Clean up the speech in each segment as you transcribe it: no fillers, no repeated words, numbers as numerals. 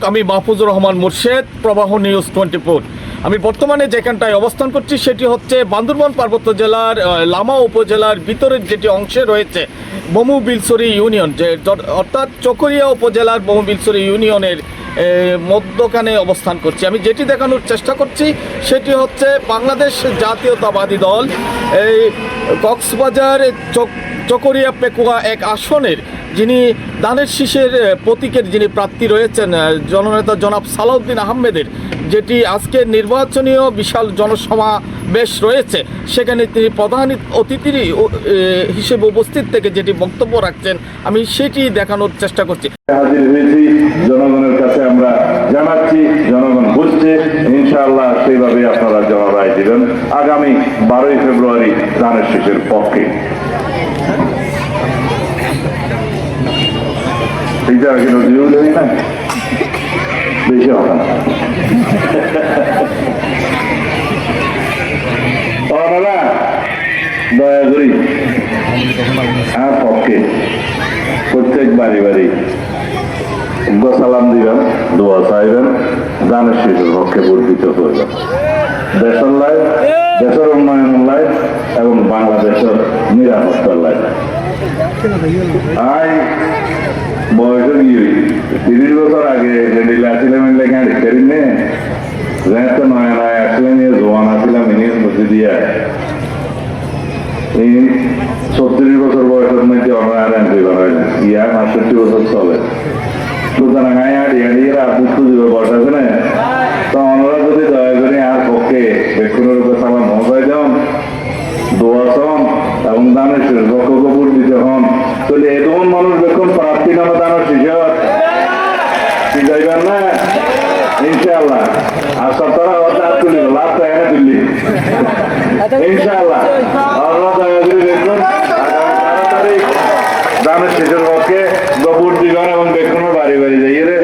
আমি মাহফুজুর রহমান মুর্শেদ, প্রবাহ নিউজ 24। আমি বর্তমানে যেখানটায় অবস্থান করছি সেটি হচ্ছে বান্দরবান পার্বত্য জেলার লামা উপজেলার ভিতরের যেটি অংশে রয়েছে বমু বিলসরি ইউনিয়ন, অর্থাৎ চকরিয়া উপজেলার বমু বিলসরি ইউনিয়নের মধ্যখানে অবস্থান করছি। আমি যেটি দেখানোর চেষ্টা করছি সেটি হচ্ছে বাংলাদেশ জাতীয়তাবাদী দল এই কক্সবাজার চকরিয়া পেকুয়া এক আসনের যিনি ধানের শীষের প্রতীকের যিনি প্রার্থী রয়েছেন জননেতা জনাব সালাউদ্দিন আহমেদের, যেটি আজকে নির্বাচনীয় বিশাল জনসমাবেশ রয়েছে, সেখানে তিনি প্রধান অতিথি হিসেবে উপস্থিত থেকে যেটি বক্তব্য রাখছেন আমি সেটি দেখানোর চেষ্টা করছি। হাজির হয়েছি, জনগণের কাছে আমরা জানাচ্ছি, জনগণ বুঝছে, ইনশাআল্লাহ সেইভাবে আপনারা জবাব রায় দিবেন আগামী 12ই ফেব্রুয়ারি ধানের শীষের পক্ষে। এইটা আগে নজরুল হই না বেশি হবে না। দয়া করি আর পক্ষে প্রত্যেক বাড়ি বাড়ি সালাম দিবেন, দোয়া চাইবেন, ধানের শীষের পক্ষে ভোট দিতে করবেন। দেশের লাইফ, দেশের উন্নয়নের লাইফ এবং বাংলাদেশের নিরাপত্তার লাইফ। আই বয়সে গিয়ে 30 বছর আগে যেদিন আসছিলাম গাড়ি ফেরি নে তো নয় নয় আসলে নিয়ে জোয়ান আসছিলাম ইনির মধ্যে দিয়ে এই 36 বছর বয়সের মধ্যে আমরা আর এন্ট্রি করা হয় না, ইয়া 65 বছর চলে। সুতরাং বসাছে না, তো আমরা যদি দয়া করে আর পক্ষে বেক্ষণের উপর সামান মজাই দেন, দোয়া হন এবং দানের শেষ পক্ষ কপুর দিতে হন, তাহলে এরকম মানুষ বেক্ষণ প্রার্থী নামে দানের শেষ যাইবেন না ইনশাআল্লাহ। আর সপ্তাহ তুলি লাভ এখানে তুললি ইনশাআল্লাহ। আমরা দয়া করে দেখুন তারিখ দানের শেষের পক্ষে গপুর দিবেন এবং বেক্ষণের বাড়ি বাড়ি যাইয়ে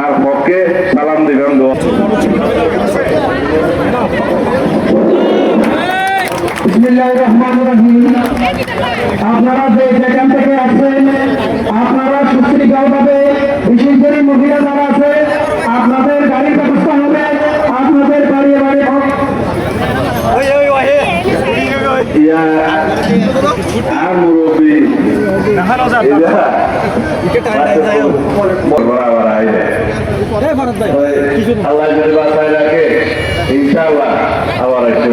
আর পক্ষে সালাম দিবেন। আপনারা যে যেখান থেকে আসছেন আপনারা সুশৃঙ্খলভাবে, বিশেষ করে মহিলা যারা আছে আপনাদের গাড়ির ব্যবস্থা হবে, আপনাদের বাড়ি বাড়ি মুরব্বী আল্লাহ যদি বাঁচায় রাখে ইনশাআল্লাহ আবার একটু